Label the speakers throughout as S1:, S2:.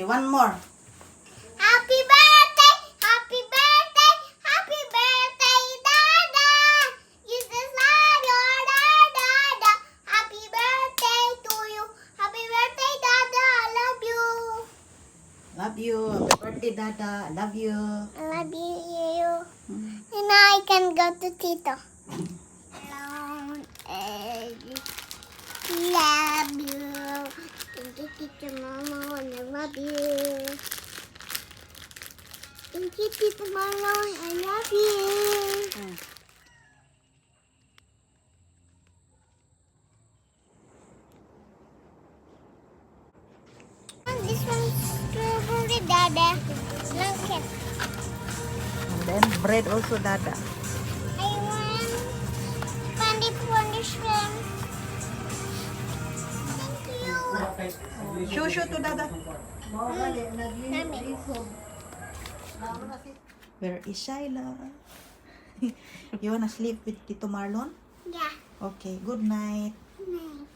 S1: Okay, one more.
S2: Happy birthday, happy birthday, happy birthday, Dada. Jesus love you, Dada. Happy birthday to you. Happy birthday, Dada. I love you.
S1: Love you. Happy birthday, Dada. I love you.
S2: I love you. And now I can go to Tito. Alone. Love you. Thank you, Tito Mama. And I love you. Thank you, Tito Mama. I love you. This one's strawberry, Dada. Blanket.
S1: And then bread also, Dada.
S2: I want candy punishment. Thank you.
S1: Shoo to Dada.
S2: Mommy.
S1: Where is Shyla? You wanna sleep with Tito Marlon?
S2: Yeah.
S1: Okay, good night.
S2: Night.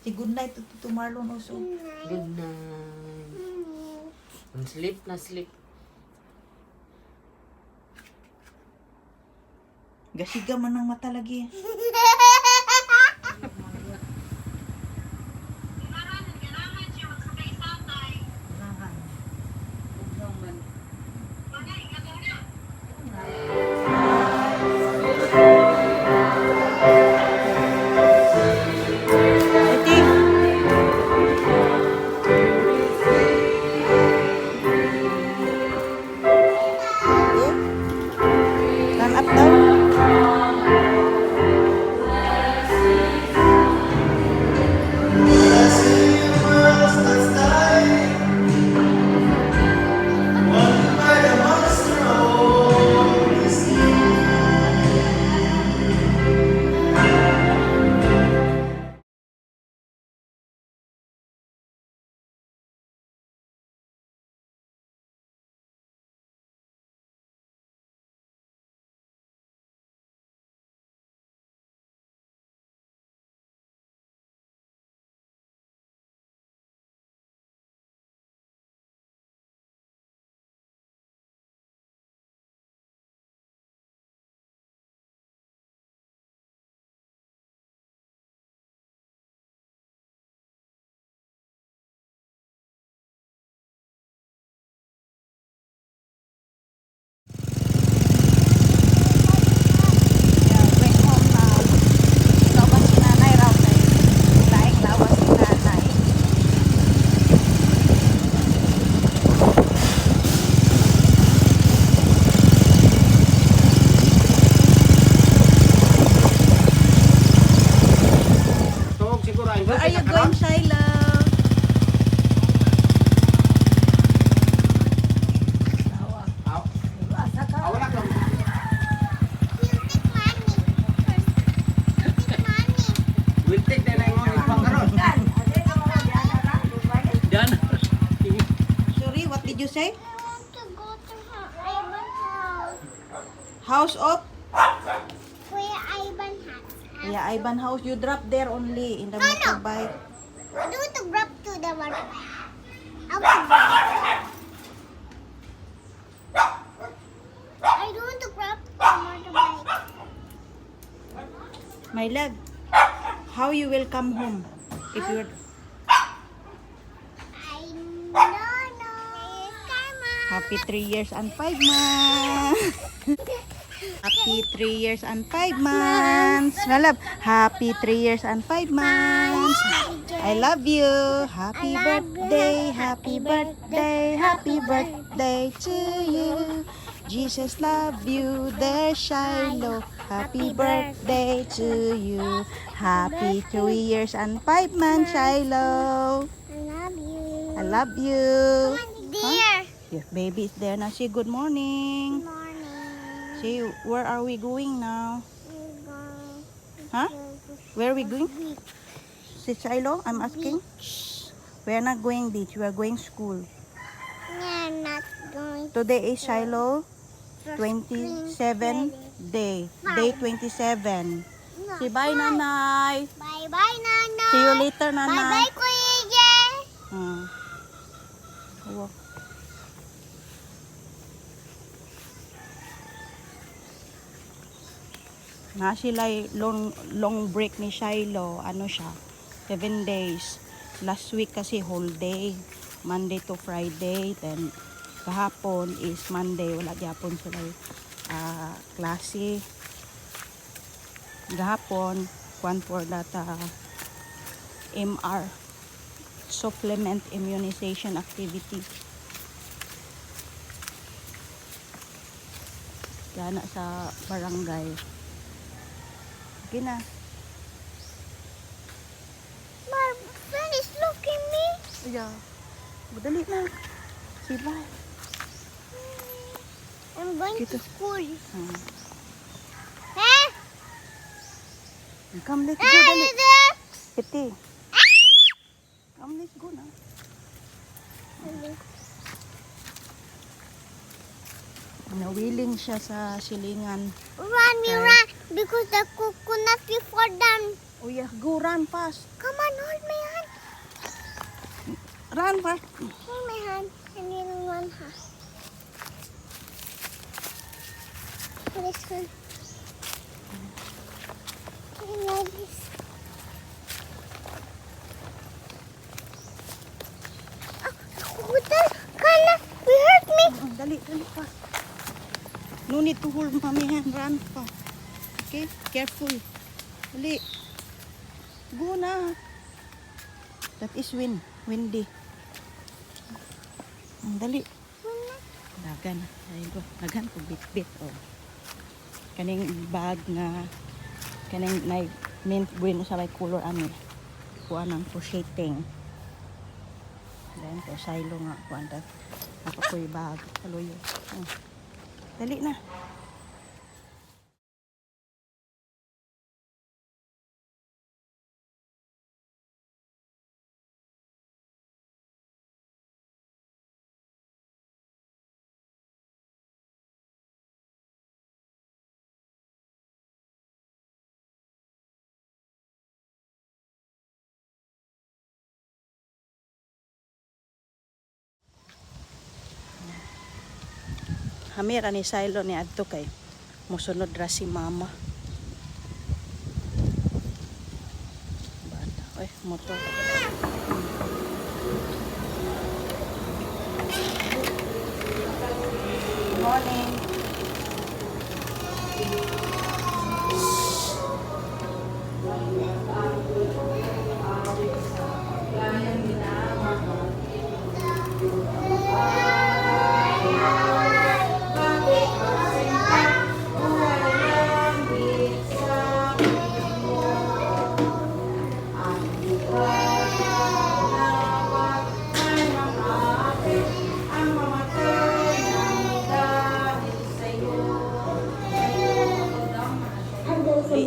S1: Say good night to Tito Marlon also.
S2: Night.
S3: Good night. Sleep na sleep.
S1: Gasiga man ang mata lagi. Stand up daw.
S3: Tog siguro ay
S1: Where are you going, Shyla?
S3: Wala ka.
S2: You take money first. You take money.
S3: We'll take the name on ipang karon. Dan.
S1: Sorry, what did you say?
S2: I want to go to Ivan house.
S1: House of?
S2: Where Ivan has.
S1: Yeah, Ivan house. You drop there only in the
S2: No, no.
S1: motorbike.
S2: I don't want to grab to the motorbike. I want to grab. I don't want to grab the motorbike.
S1: My leg. How you will come home? If you're
S2: I don't know. Karma.
S1: happy 3 years and 5 months. Happy 3 years and 5 months. My love. Happy 3 years and 5 months. I love you. Happy
S2: I love
S1: birthday.
S2: you.
S1: Happy birthday. Happy birthday to you. Jesus love you. There's Shiloh. Happy birthday to you. Happy 3 years and 5 months, Shiloh.
S2: I love you.
S1: I love you.
S2: Dear.
S1: Your baby is there now. Say good morning.
S2: Morning.
S1: Say, where are we going now?
S2: We're going
S1: Huh? Where are we going?
S2: beach.
S1: Si Shiloh, I'm asking. We are not going beach. We are going school.
S2: We're not going
S1: Today is Shiloh
S2: to
S1: 27 day. Day 27. Say bye, Nanay.
S2: Bye bye, Nana.
S1: See you later, Nanay.
S2: Bye bye, Kuya Jay.
S1: Hmm. Na sila long break ni Shiloh. Ano siya? 7 days. Last week kasi whole day. Monday to Friday. Then kahapon is Monday. Wala gyapon sila klase. Gahapon, kwan for data MR. Supplement immunization activity. Gana sa barangay. Okay na.
S2: My friend is looking me.
S1: Yeah. Madali na. Say bye.
S2: I'm going
S1: Gitu.
S2: to school.
S1: Hmm.
S2: Huh?
S1: Come, let's go. Dali. Piti. Come, let's go na. Nawiling siya sa silingan.
S2: Run, me
S1: Okay.
S2: run, because the coconut will fall down.
S1: Oh yeah, go run fast.
S2: Come on, hold my hand.
S1: Run fast.
S2: Hold my hand. I need one hand. This one. Like this. Kukutan, Kala, you hurt me.
S1: Dali, dali fast. No need to hold mommy hand. Run fast. Okay, careful. Dali. Go na. That is windy. Dali. Dagan. Ayun ko. Dagan ko bit-bit. Oh. Kaning bag na kaning na mint green sa may color ani. Kuha ng crocheting. Then to silo nga kuha na. Ako ko yung bag. Kaluyo. Oh. Dali na. Hamira ni Silo ni adto kay mosunod ra si mama. Bata, oy, motor. Good morning.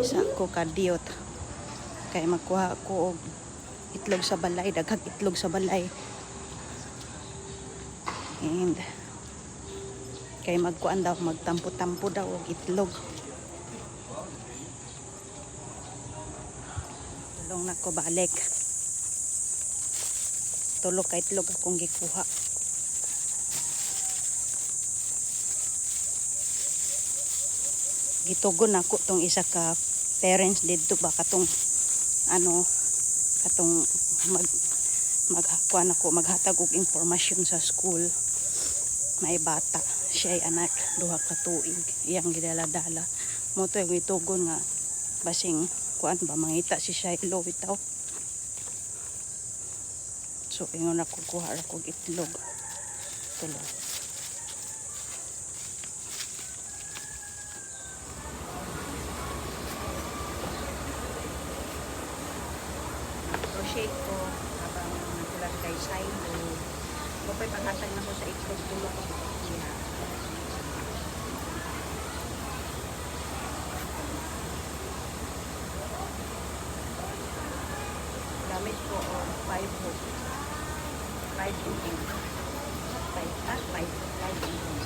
S1: Sa ko kadiyot kay magkuha ko og itlog sa balay, daghang itlog sa balay, and kay magkuan daw, magtampo-tampo daw og itlog. Tulong na ko balik, tulo ka itlog akong gikuha. Gitugon ako tong isa ka parents dito ba katong ano katong magkuan ako, maghatag og impormasyon sa school. May bata siya ay anak duha ka tuig, iyang gidala-dala mo to yung itugon nga basing kuan ba mangita si Shiloh bitaw. So ingon ako kuha ra kog itlog tulo. Shake ko habang natulag kay Shiloh. Kapag paghatag na ko sa itlog tulo ko siya. Gamit ko 5 hook. 5 inking. 5 inking.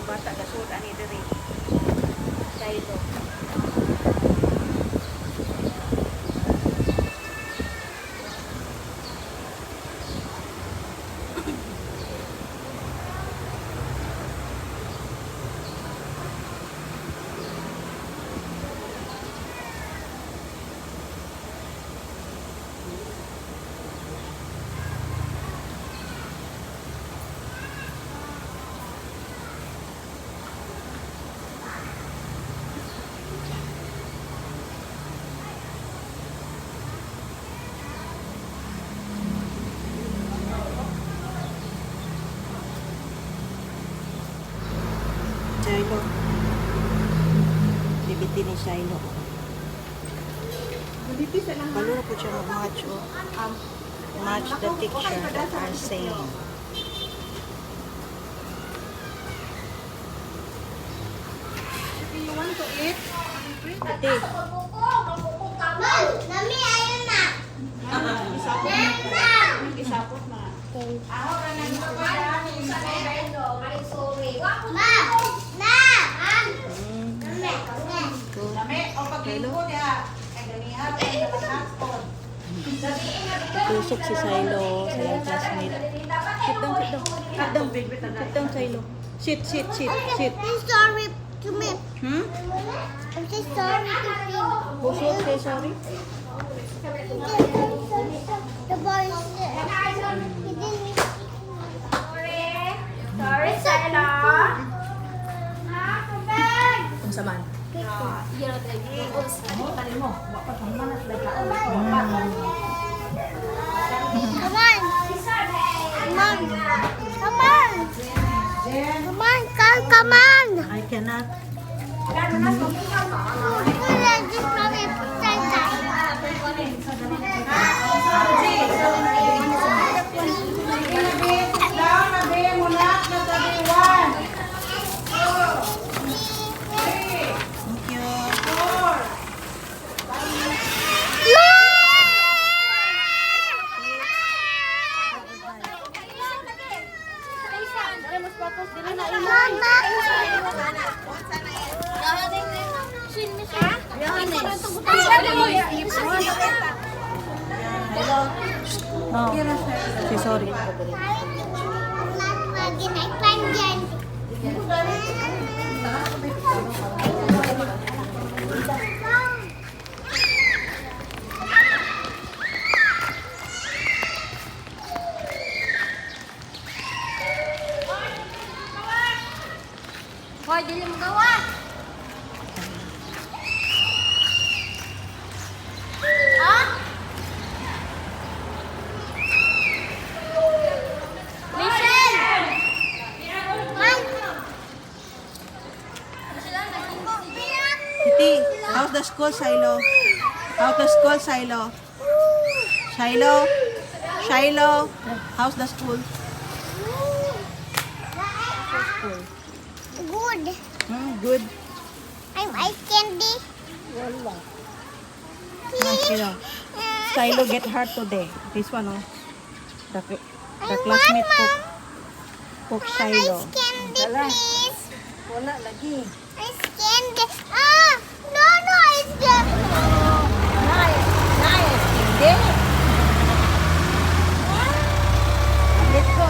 S1: Bata gasud ani diri Shiloh. birthday ni Shiloh. Balura po siya mag-match o match the picture that are saying. You want to eat? Ate.
S2: Mami, ayun na.
S1: Isapot na. Tusok si Shiloh sa iyang classmate. Sit down, sit down. Sit down, sit down, Shiloh. Sit.
S2: I'm sorry to me.
S1: Hmm?
S2: I'm so sorry to me.
S1: Who should say sorry?
S2: The boy Sorry, Sarah.
S1: Kung saman.
S2: Come on. Come on.
S1: I cannot. Thank you. No. Say sorry.
S2: Hoy, dili mo gawa. Ha? Listen!
S1: Titi, how's the school, Shiloh? How's the school, Shiloh? Shiloh, how's the school?
S2: Good.
S1: Good.
S2: I'm ice candy.
S1: Shiloh get hurt today. This one, oh. The
S2: I
S1: classmate
S2: want,
S1: poke
S2: Mom.
S1: Shiloh.
S2: Ice candy, please.
S1: Wala lagi.
S2: Ice candy. Ah! No, ice candy.
S1: Let's go.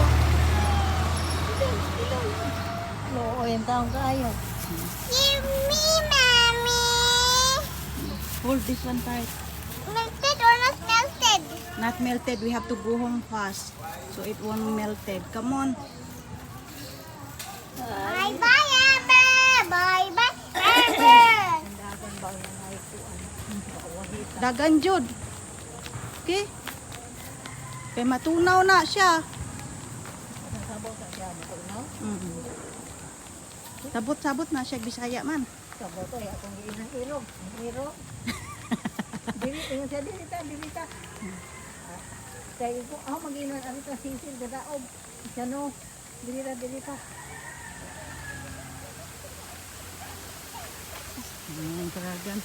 S2: Give me, Mommy.
S1: Hold this one tight.
S2: Melted or not melted?
S1: Not melted. We have to go home fast. So it won't melted. Come on.
S2: Bye-bye, Amber. Bye-bye, Amber.
S1: Dagan jud. Okay? Kay matunaw na siya. Sabot-sabot na siya Bisaya man.
S4: Sabot ay akong giinang irog. Irog. Dili ingon siya dilita. Kay ko mag-inon ang ito sisil dadaob. Siya no. Dilita.
S1: Ayan, karagan.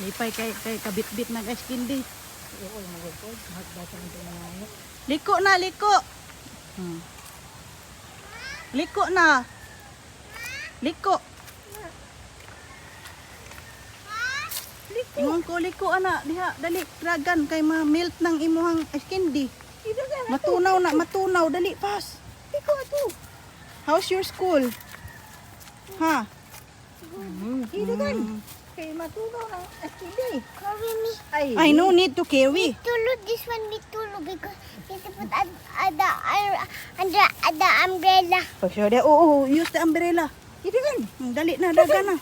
S1: Lipay kay kabit-bit na guys kindi.
S4: Iyo magod magbasa ng mga.
S1: Liko na, liko. Liko na. Liko. Ingon ko liko ana diha dali kragan kay ma-melt ng imuhang ice candy. Matunaw dali pas.
S4: Iko ato.
S1: How's your school? Ha?
S4: Hidugan. Kay matunaw ng STD.
S2: Carry me.
S1: I no need to carry.
S2: Tulog, this one me tulog because it's put under the umbrella.
S1: For sure dia. Oo, use the umbrella.
S4: Hidugan.
S1: Dali na dagan na.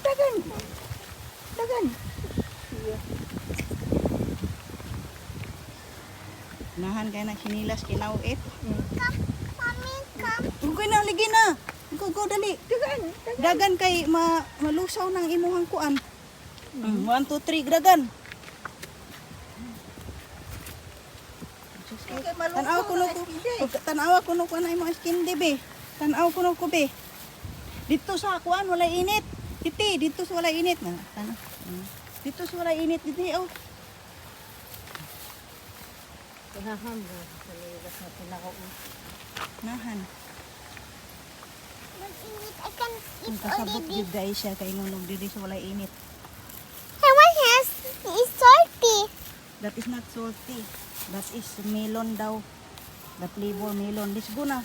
S4: Dagan.
S1: Nahan kay na sinilas kinauit.
S2: Come, Mommy, come.
S1: Ugay na ligi na. go, dali.
S4: Dagan.
S1: Dagan kay malusaw ng imuhang kuan. 1, 2, 3, dagan.
S4: Kay malusaw
S1: Tanaw ko no
S4: na
S1: ko.
S4: iskide.
S1: Tanawa ko no ko na imong skin di be. Tanaw ko no ko be. Dito sa kuan wala init. Titi, dito sa wala init na. Tanaw. Dito sa wala init dito oh.
S4: Pinaham mo. Saliras na pinako.
S1: Nahan.
S2: Mag-init. I can
S1: Ang
S2: eat
S1: kasabot
S2: already.
S1: gyud guys siya kay ngunog diri sa wala init.
S2: Hey, what has? It's salty.
S1: That is not salty. That is melon daw. The flavor melon. Let's go na.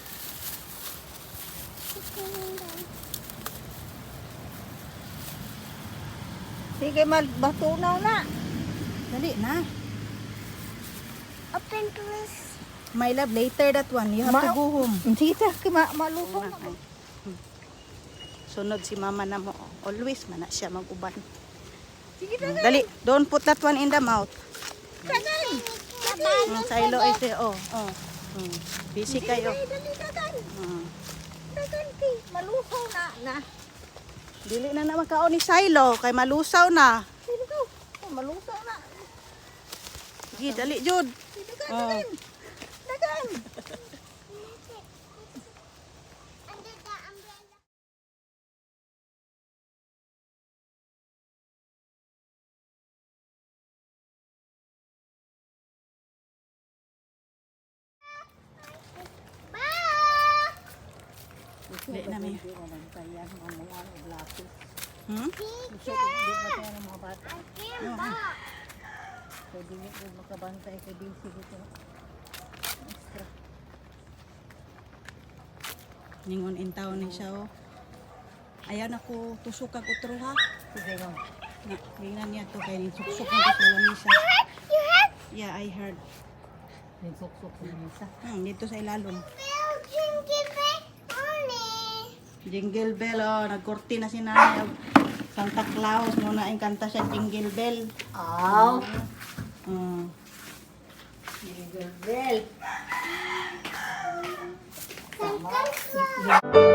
S4: Sige, batunaw na.
S1: Dali na.
S2: Open please.
S1: My love, later that one. You have to go home.
S4: Sige, malusaw na.
S1: Sunod si mama na mo. Always man na siya mag-uban.
S4: Sige, dagan.
S1: Dali, don't put that one in the mouth.
S4: Dagan.
S1: Silo ay say, oh. Busy kayo.
S4: Dali, dagan.
S1: Mm.
S4: Dagan, ti. Malusaw na.
S1: Dili na naman kaon ni Silo, kay malusaw na.
S4: Sige, go. Malusaw na.
S1: Sige, dali, Jud.
S4: Sige, dagan,
S1: Oh.
S4: dagan. Dagan.
S2: Under the umbrella. Bye.
S1: Dili na may. Hmm?
S2: Teacher. Again,
S4: Pwede mo makabantay kay Busy dito. Extra.
S1: Ningon in town ni siya, oh. Ayaw na ko tusok kag utro ha.
S4: Sige lang.
S1: Na, tingnan niya to kay suksok na sa lamisa.
S2: You have
S1: Yeah, I heard.
S4: Yung suksok sa misa.
S1: Dito sa ilalom.
S2: milk drinking honey.
S1: Jingle bell, oh. Nagkorti na si nanay. Santa Claus, muna ang kanta siya, Jingle Bell.
S4: Aw.
S1: Mm.
S4: Jingle bell.
S2: Santa Claus.